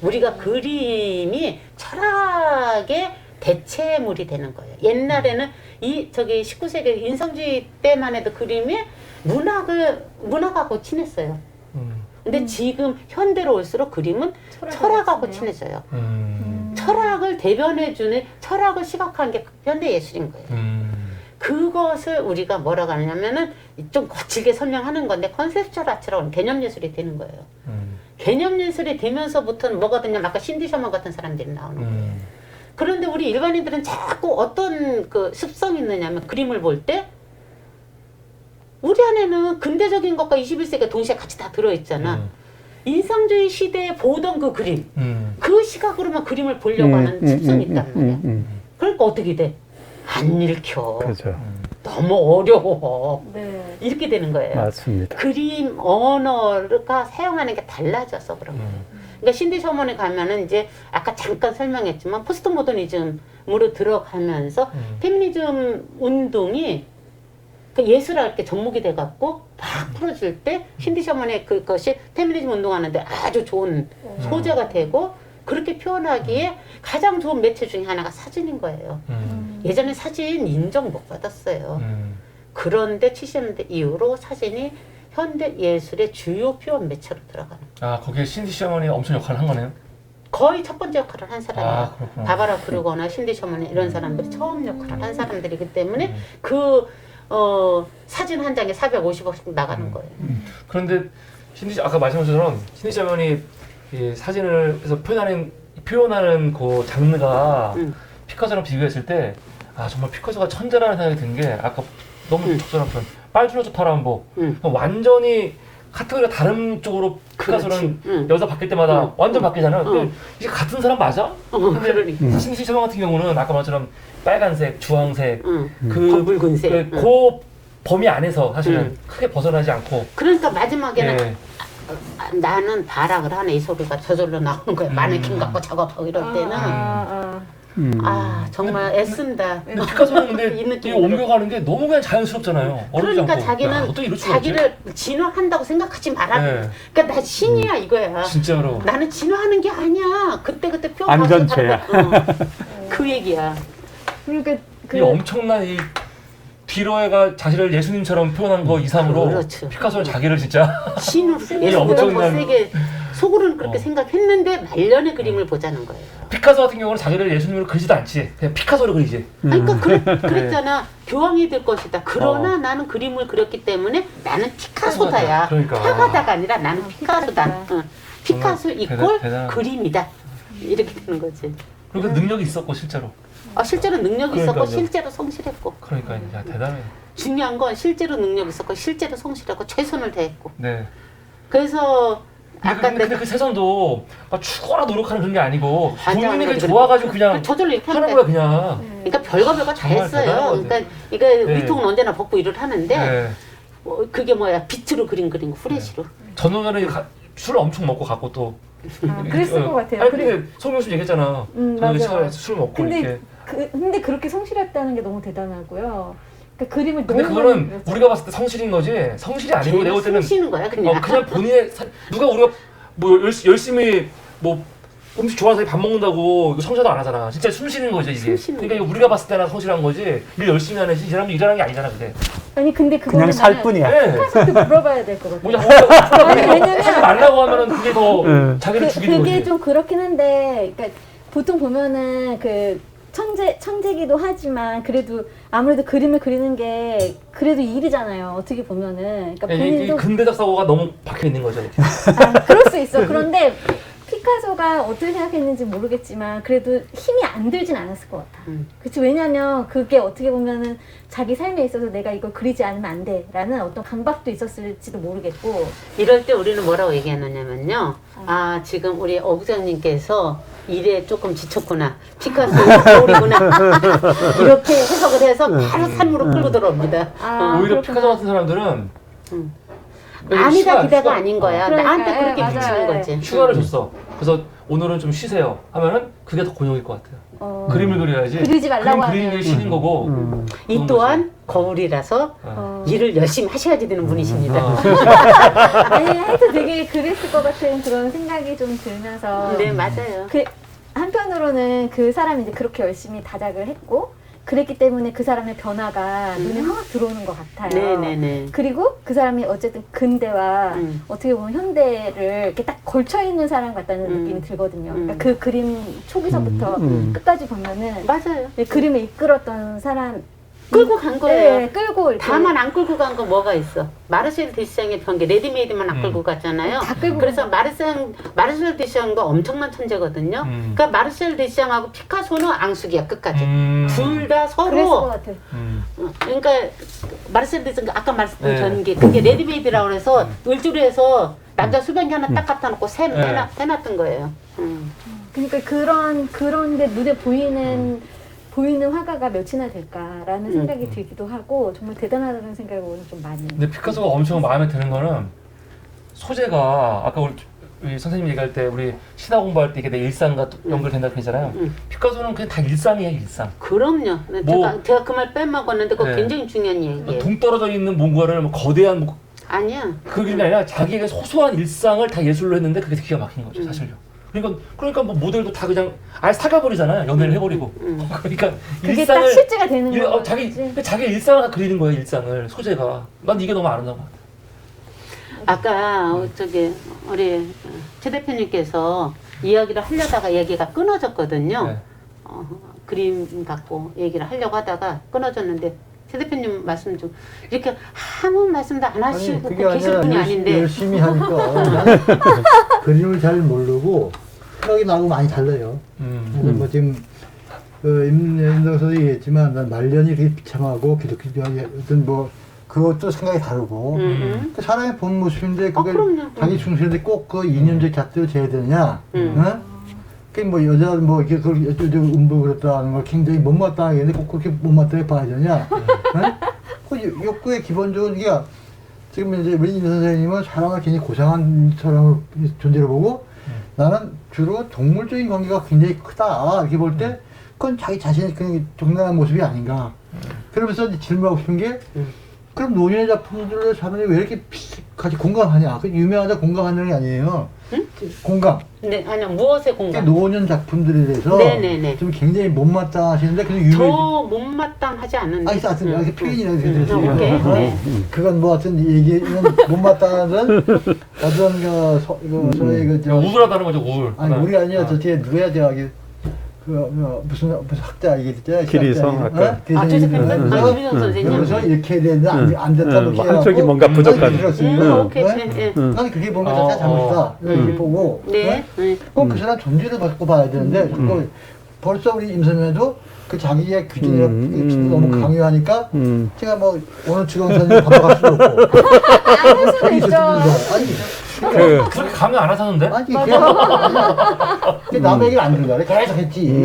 우리가 그림이 철학의 대체물이 되는 거예요. 옛날에는 이 저기 19세기 인상주의 때만 해도 그림이 문학하고 친했어요. 근데 지금 현대로 올수록 그림은 철학하고 친해져요. 철학을 대변해주는 철학을 시각화한 게 현대 예술인 거예요. 그것을 우리가 뭐라고 하냐면은 좀 거칠게 설명하는 건데 컨셉츄얼 아트라고 개념 예술이 되는 거예요. 개념 예술이 되면서부터는 뭐가 되냐면 아까 신디 셔먼 같은 사람들이 나오는 거예요. 그런데 우리 일반인들은 자꾸 어떤 그 습성이 있느냐면 그림을 볼 때 우리 안에는 근대적인 것과 21세기가 동시에 같이 다 들어있잖아. 인상주의 시대에 보던 그 그림, 그 시각으로만 그림을 보려고 하는 습성이 있단 말이야. 그러니까 어떻게 돼? 안 읽혀. 그렇죠. 너무 어려워. 네. 이렇게 되는 거예요. 맞습니다. 그림 언어가 사용하는 게 달라져서 그런 거예요. 그러니까 신디 셔먼에 가면은 이제 아까 잠깐 설명했지만 포스트 모더니즘으로 들어가면서 페미니즘 운동이 그 예술할 게 접목이 돼갖고 막 풀어질 때 신디 셔먼의 그것이 페미니즘 운동하는데 아주 좋은 소재가 되고 그렇게 표현하기에 가장 좋은 매체 중에 하나가 사진인 거예요. 예전에 사진 인정 못 받았어요. 그런데 70년대 이후로 사진이 현대 예술의 주요 표현 매체로 들어가는 거예요. 아, 거기에 신디 셔먼이 엄청 역할을 한 거네요? 거의 첫 번째 역할을 한 사람이에요. 아, 그렇구나. 바바라 크루거나 신디 셔먼 이런 사람들이 처음 역할을 한 사람들이기 때문에 사진 한 장에 450원씩 나가는 거예요. 그런데 아까 말씀하신 것처럼 신디 셔먼이 이 사진을 해서 표현하는 그 장르가 피카소랑 비교했을 때 아 정말 피카소가 천재라는 생각이 든 게 아까 너무 적절한 표현 빨주노초 파란복 완전히 카테고리가 다른 쪽으로 피카소는 여기서 바뀔 때마다 완전 바뀌잖아요. 근데 이게 같은 사람 맞아? 근데 신디 셔먼 같은 경우는 아까 말처럼 빨간색, 주황색 붉은색 그 범위 안에서 사실은 크게 벗어나지 않고 그러니까 마지막에는 예. 나는 발악을 하네 이 소리가 저절로 나오는 거야. 마네킹 갖고 작업하고 이럴 때는 정말 애쓴다. 근데 피카소는 근데 이 이 느낌으로. 옮겨가는 게 너무 그냥 자연스럽잖아요. 어렵지 그러니까 않고. 자기는 야, 어떻게 이럴 수가 자기를 진화한다고 생각하지 말아야 네. 그러니까 나 신이야 이거야. 없지? 진짜로. 나는 진화하는 게 아니야. 그때 표현 안전체야. 그 얘기야. 그러니까 이 엄청난 이 디러에가 자신을 예수님처럼 표현한 거 이상으로 그렇죠. 피카소는 자기를 진짜 신을 예술보다 더 엄청난- 세게 속으로는 그렇게 생각했는데 말년의 그림을 보자는 거예요. 피카소 같은 경우는 자기를 예수님으로 그리지도 않지. 그냥 피카소로 그리지. 아니, 그러니까 그랬잖아. 교황이 될 것이다. 그러나 나는 그림을 그렸기 때문에 나는 피카소다야. 그러니까. 화가다가 아니라 나는 피카소다. 피카소 정말 이꼴 대단한- 그림이다. 이렇게 되는 거지. 그리고 능력이 있었고 실제로. 실제로 능력이 있었고 그러니까요. 실제로 성실했고. 그러니까 야 대단해. 중요한 건 실제로 능력이 있었고 실제로 성실하고 최선을 다했고. 네. 그래서 아까 근데 그 세선도 막 죽어라 노력하는 그런 게 아니고 맞아, 본인이 맞아. 좋아가지고 그냥 저절로 이렇게 하는 하는 거야 그냥. 그러니까 별거 다 정말 했어요. 대단한 것 그러니까 같아요. 이거 네. 위통은 언제나 벗고 일을 하는데 네. 그게 뭐야 빛으로 그린 거 후레쉬로. 전우는 술 엄청 먹고 갔고 또. 그랬을 것 같아요. 아니 그래- 근데 송명수 얘기했잖아. 맞아. 전우는 술 먹고 근데 이렇게. 근데 그렇게 성실했다는 게 너무 대단하고요. 그러니까 그림을 근데 너무 그거는 많이 우리가 봤을 때 성실인 거지 성실이 아니고 내가 볼 때는 숨쉬는 거야 그냥. 그냥 본인의 누가 우리가 뭐 열심히 뭐 음식 좋아서 밥 먹는다고 이거 성실도 안 하잖아. 진짜 숨 쉬는 거죠 이게. 숨 쉬는 그러니까 우리가 봤을 때나 성실한 거지 일 열심히 하는 이 사람이 일하는 게 아니잖아 그게. 아니 근데 그거는 그냥 살 뿐이야. 네. 피카소한테 물어봐야 될 것 같아요. 뭐냐 아니, 왜냐면- 하지 말라고 하면은 그게 더 네. 자기를 죽이는 그게 거지. 좀 그렇긴 한데, 그러니까 보통 보면은 그 천재기도 하지만 그래도 아무래도 그림을 그리는 게 그래도 일이잖아요. 어떻게 보면은. 그러니까 이 본인도 근대적 사고가 너무 박혀 있는 거죠. 이렇게. 그럴 수 있어. 그런데 피카소가 어떻게 생각했는지 모르겠지만 그래도 힘이 안 들진 않았을 것 같아. 그치? 왜냐면 그게 어떻게 보면은 자기 삶에 있어서 내가 이걸 그리지 않으면 안 돼 라는 어떤 강박도 있었을지도 모르겠고. 이럴 때 우리는 뭐라고 얘기하느냐면요. 아 지금 우리 어부장님께서 일에 조금 지쳤구나. 피카소 겨울이구나. 이렇게 해석을 해서 바로 산으로 끌고 들어옵니다. 아, 오히려 그렇구나. 피카소 같은 사람들은 아니다 기대가 휴가- 아닌 거야. 그러니까, 나한테 그렇게 맞아요. 비치는 거지. 휴가를 줬어. 그래서 오늘은 좀 쉬세요 하면은 그게 더 곤욕일 것 같아요. 그림을 그려야지. 그리지 말라고 그림 그리는 하면. 게 쉬는 거고. 이 그런 또한 거울이라서 일을 열심히 하셔야지 되는 분이십니다. 아니 하여튼 되게 그랬을 것 같은 그런 생각이 좀 들면서 네 맞아요. 그 한편으로는 그 사람이 이제 그렇게 열심히 다작을 했고 그랬기 때문에 그 사람의 변화가 눈에 확 들어오는 것 같아요. 네네네. 그리고 그 사람이 어쨌든 근대와 음. 어떻게 보면 현대를 이렇게 딱 걸쳐 있는 사람 같다는 느낌이 들거든요. 그러니까 그 그림 초기서부터 끝까지 보면은 맞아요. 그림을 이끌었던 사람 끌고 간 거예요. 네, 끌고 이렇게 다만 안 끌고 간 거 뭐가 있어? 마르셀 디시앙의 변기 레디메이드만 안 끌고 갔잖아요. 다 끌고 그래서 마르셀 디시앙도 엄청난 천재거든요. 그러니까 마르셀 디시앙하고 피카소는 앙숙이야 끝까지. 둘 다 그랬을 것 서로. 같아. 그러니까 마르셀 디시앙 아까 말씀드린 네. 전기 그게 레디메이드라고 해서 을주로에서 남자 수변기 하나 딱 갖다 놓고 해놨던 거예요. 그러니까 그런 게 눈에 보이는 화가가 몇이나 될까라는 생각이 들기도 하고 정말 대단하다는 생각을 오늘 좀 많이. 근데 피카소가 엄청 마음에 드는 거는 소재가 아까 우리 선생님 얘기할 때 우리 신화 공부할 때 이게 내 일상과 연결된다 그러잖아요. 피카소는 그냥 다 일상이에요 일상. 그럼요. 뭐- 제가 그 말 빼먹었는데 그거 네. 굉장히 중요한 얘기예요. 동떨어져 있는 뭔가를 뭐 거대한 뭐 아니야. 그게 아니라 자기의 소소한 일상을 다 예술로 했는데 그게 기가 막힌 거죠 사실요. 그러니까 뭐 모델도 다 그냥 아예 사겨버리잖아요. 연애를 해버리고. 그러니까 그게 딱 실제가 되는 거예요. 자기 일상을 다 그리는 거예요 일상을 소재가. 난 이게 너무 아름다운 것 같아. 아까 저기 우리 최 대표님께서 이야기를 하려다가 얘기가 끊어졌거든요. 네. 그림 갖고 얘기를 하려고 하다가 끊어졌는데 최 대표님 말씀 좀 이렇게 아무 말씀도 안 하시고 그게 계실 분이 아닌데 열심히 하니까 나는 그림을 잘 모르고 생각이 나고 많이 달라요. 그래서 뭐 지금 임영석 선생님이 얘기했지만 난 말년이 되게 비참하고 기독교적인 어떤 뭐 그것도 생각이 다르고 그 사람의 본 모습인데 그게 그럼요. 자기 중심인데 꼭 그 이념적 잣대로 재야 되느냐? 어? 그뭐 여자 뭐 이렇게 그걸 음부 그렇다는 걸 굉장히 못마땅하게 했는데 꼭 그렇게 못마땅하게 봐야 되냐? 그 욕구의 기본적인 게 지금 이제 우리 임 선생님은 사람을 굉장히 고상한 사람을 존재로 보고 나는 주로 동물적인 관계가 굉장히 크다 이렇게 볼 때 그건 자기 자신의 그냥 정당한 모습이 아닌가. 그러면서 이제 질문하고 싶은 게 그럼 노년의 작품들을 사람들이 왜 이렇게 같이 공감하냐? 그 유명하다 공감하는 게 아니에요. 공감. 네, 아니요 무엇에 공감? 노년 작품들에 대해서 네네네. 좀 굉장히 못마땅하시는데 그냥 유명. 저 못마땅하지 않은데. 하여튼 표현이라고 오케이. 네. 그건 뭐 하여튼 얘기는 못마땅하던 어떤 소위 우울하다는 거죠 우울. 아니 우리 아니야 저 뒤에 누구야 저기 무슨 학자 얘기했잖아요. 기리성 학자. 조세핀 선생님. 그래서 이렇게 되는데 안 됐다 뭐 한쪽이 뭔가 부족한. 오케이. 난 그게 뭔가 자체가 잘못이다 이렇게 보고 네. 꼭 그 사람 존재를 받고 봐야 되는데 벌써 우리 임선배도 그 자기의 규정이나 너무 강요하니까 제가 뭐 오늘 지광선님 받아갈 수도 없고 할 수도 있죠. 아니 그렇게 감명 안 하셨는데? 아니 그 남의 얘기를 안 들으려 그래 계속 했지.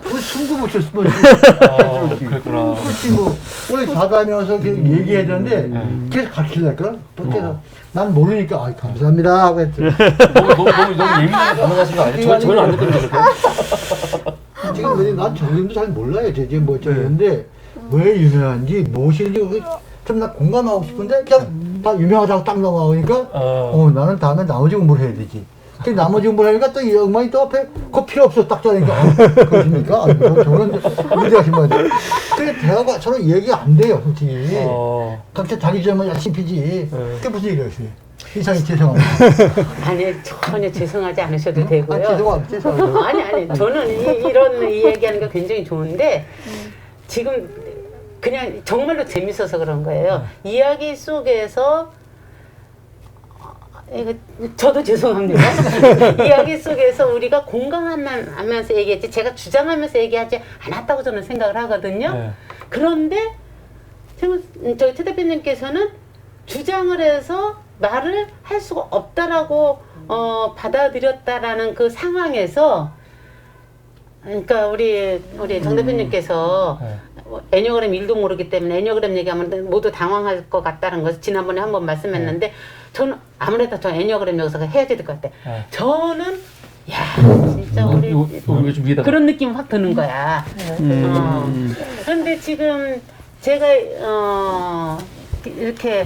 우리 숨도 못 쳤어. 그랬구나. 그렇지 뭐 원래 자다면서 얘기해야 되는데 계속 가르치려니까 그래서 난 모르니까 아 감사합니다 하고 했지. 너무 예민하게 반응하신 거 아니에요? 저는 안 듣거든요. 지금 왜난 정림도 잘 몰라요. 제지 뭐 저는데 왜 유명한지 무엇인지 좀 나 공감하고 싶은데 그냥 다 유명하다고 딱 넘어가니까 나는 다음에 나머지 공부를 해야 되지. 그 나머지 공부를 하니까 또 이 양반이 또 앞에 그거 필요 없어 딱 자니까 그러십니까? 저는 문제하신 거지. 근데 대화가 서로 얘기 안 돼요 솔직히. 각자 자기 주장만 열심히 피지. 그게 무슨 일이었어요? 이상이 죄송합니다. 아니 전혀 죄송하지 않으셔도 되고요. 죄송합니다. 아니 저는 이 얘기하는 게 굉장히 좋은데 지금 그냥 정말로 재밌어서 그런 거예요. 이야기 속에서 이거 저도 죄송합니다. 이야기 속에서 우리가 공감하면서 얘기했지 제가 주장하면서 얘기하지 않았다고 저는 생각을 하거든요. 네. 그런데 저희 최 대표님께서는 주장을 해서 말을 할 수가 없다라고 받아들였다라는 그 상황에서 그러니까 우리 정 대표님께서 애니어그램 1도 모르기 때문에 애니어그램 얘기하면 모두 당황할 것 같다는 것을 지난번에 한번 말씀했는데 저는 아무래도 저 애니어그램 여기서 해야 될 것 같아. 저는 야 진짜 우리 좀 위에다가. 그런 느낌 확 드는 거야. 그런데 지금 제가 이렇게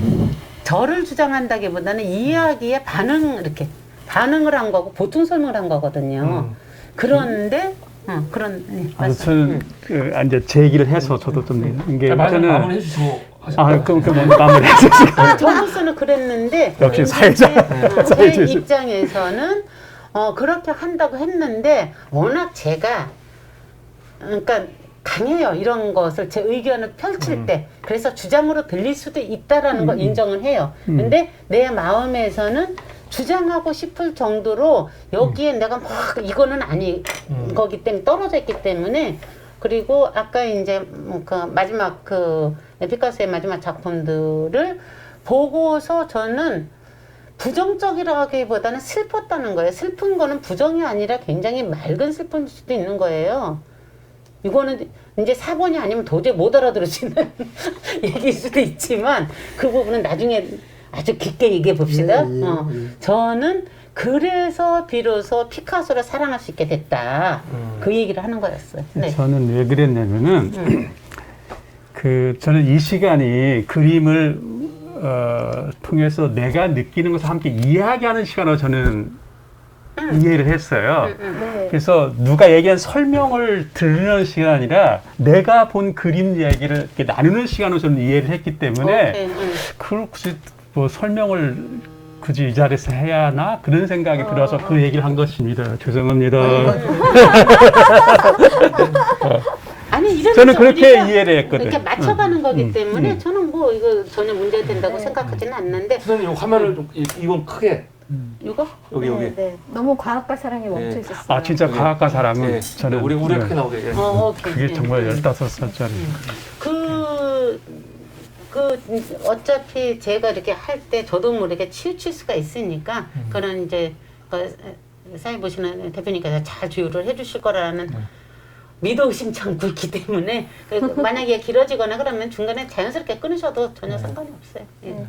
저를 주장한다기보다는 이야기에 반응을 한 거고 보충 설명을 한 거거든요. 그런데 저는 이제 제 얘기를 해서 저도 좀 이게 마무리 해주시고. 그럼 먼저 마무리 해주시고. 저로서는 그랬는데 역시 사회자. 제 입장에서는 그렇게 한다고 했는데 워낙 제가 그러니까 강해요. 이런 것을 제 의견을 펼칠 때 그래서 주장으로 들릴 수도 있다라는 걸 인정을 해요. 근데 내 마음에서는 주장하고 싶을 정도로 여기에 내가 막 이거는 아니 거기 때문에 떨어져 있기 때문에 그리고 아까 이제 그 마지막 그 피카소의 마지막 작품들을 보고서 저는 부정적이라고 하기보다는 슬펐다는 거예요. 슬픈 거는 부정이 아니라 굉장히 맑은 슬픔일 수도 있는 거예요. 이거는 이제 4번이 아니면 도저히 못 알아들을 수 있는 얘기일 수도 있지만 그 부분은 나중에 아주 깊게 얘기해 봅시다. 저는 그래서 비로소 피카소를 사랑할 수 있게 됐다. 그 얘기를 하는 거였어요. 네. 저는 왜 그랬냐면은 저는 이 시간이 그림을 통해서 내가 느끼는 것을 함께 이야기하는 시간으로 저는 이해를 했어요. 그래서 누가 얘기한 설명을 들으는 시간이 아니라 내가 본 그림 이야기를 이렇게 나누는 시간으로 저는 이해를 했기 때문에 그걸 굳이 뭐 설명을 굳이 이 자리에서 해야 하나 그런 생각이 들어서 그 얘기를 한 것입니다. 죄송합니다. 아니 이런 저는 그렇게 이해를 했거든요. 이렇게 맞춰가는 거기 때문에 저는 뭐 이거 전혀 문제가 된다고 생각하지는 않는데. 선생님 화면을 좀 이건 크게. 이거? 여기. 네. 너무 과학과 사랑에 멈춰 있었어요. 진짜 과학과 사랑은 저는 우리 크게 나오게. 그게 정말 15살짜리. 어차피 제가 이렇게 할 때 저도 모르게 치우칠 수가 있으니까 그런 이제 사회 보시는 대표님께서 잘 조율을 해주실 거라는 믿어 의심치 않고 있기 때문에 만약에 길어지거나 그러면 중간에 자연스럽게 끊으셔도 전혀 상관이 없어요. 예.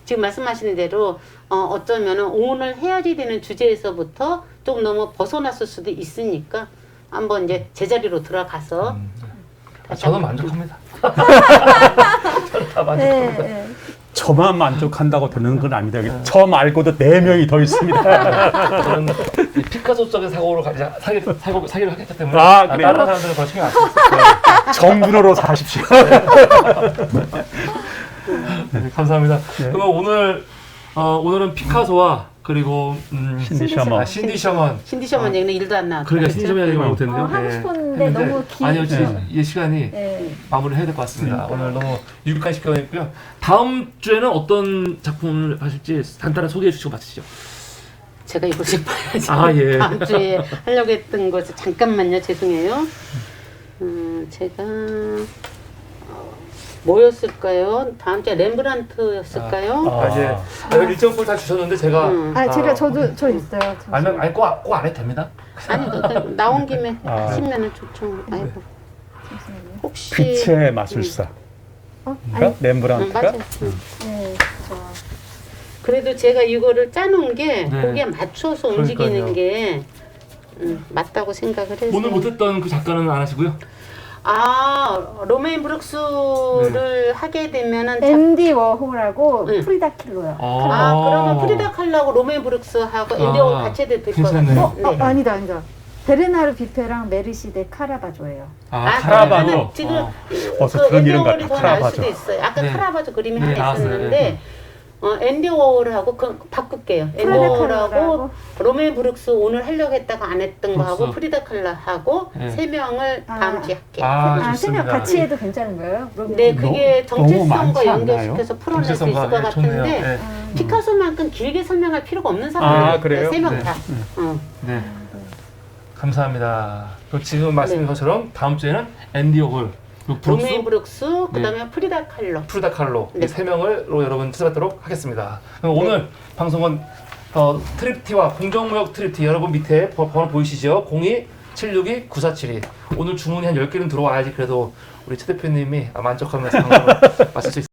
지금 말씀하시는 대로 어쩌면 오늘 해야지 되는 주제에서부터 좀 너무 벗어났을 수도 있으니까 한번 이제 제자리로 들어가서 저는 만족합니다. 저는 다 만족합니다. 네. 저만 만족한다고 되는 건 아닙니다. 저 말고도 4명이 더 있습니다. 저는 이 피카소적인 사고를 사기를 하기 때문에 그래요? 다른 사람들은 그런 신경 안 써요. 정준호로 사십시오. 네, 감사합니다. 그러면 오늘은 피카소와 그리고 신디 셔먼. 신디 셔먼. 신디 셔먼 얘기는 일도 안 나왔죠. 그러니까 신디 셔먼 얘기만 못했는데요. 하고 싶었는데 너무 아니요, 이 시간이 마무리를 해야 될 것 같습니다. 오늘 너무 유익한 시간이었고요. 다음 주에는 어떤 작품을 하실지 간단히 소개해 주시고 마치시죠. 제가 이걸 좀 봐야지. 예. 다음 주에 하려고 했던 것을 잠깐만요. 죄송해요. 제가 뭐였을까요? 다음 주에 렘브란트였을까요? 이제 일정표를 다 주셨는데 제가 저 있어요. 아니 꼭 안 해도 됩니다. 아니 그 나온 김에 아. 하시면은 좋죠. 아이고 혹시 빛의 마술사. 아니, 렘브란트가 맞아요. 네, 그래도 제가 이거를 짜놓은 게 네. 거기에 맞춰서 그러니까요. 움직이는 게 맞다고 생각을 해서 오늘 못했던 그 작가는 안 하시고요? 로메인 브룩스를 하게 되면은 앤디 워홀하고 응. 프리다 킬로요. 그러면 프리다 칼라하고 로메인 브룩스하고 앤디하고 같이 해도 될 것 같아요. 괜찮네요. 아니다. 베르나르 비페랑 메르시데 카라바조예요. 카라바조. 그러면은 지금 어서 그 그런 앤디 이름 워홀이 같다. 더 나을 카라바조. 수도 있어요. 아까 네. 카라바조 그림이 네, 하나 나왔어요. 있었는데 앤디 워홀하고 바꿀게요. 앤디 프리다 워홀하고 칼라하고 로메인 브룩스 오늘 하려고 했다가 안 했던 거하고 브룩스. 프리다 칼라하고 네. 세 명을 다음 주에 할게요. 좋습니다. 세명 같이 해도 괜찮은 거예요? 네, 그게 너무 정체성과 많지 연결시켜서 풀어낼 수 있을 것 정체성과, 좋네요. 같은데 네. 피카소만큼 길게 설명할 필요가 없는 사람이에요. 그래요? 세 명 네. 다. 네. 감사합니다. 그럼 지금 말씀하신 것처럼 다음 주에는 앤디 워홀, 브룩스, 로메인 브룩스, 그다음에 프리다 칼로. 프리다 칼로 네. 이 세 명을로 여러분 찾아뵙도록 하겠습니다. 그럼 오늘 방송은 트립티와 공정무역 트립티 여러분 밑에 번호 보이시죠? 02-762-9472 오늘 주문이 한 10개는 들어와야지 그래도 우리 최 대표님이 만족하면서 방송을 마칠 수 있습니다.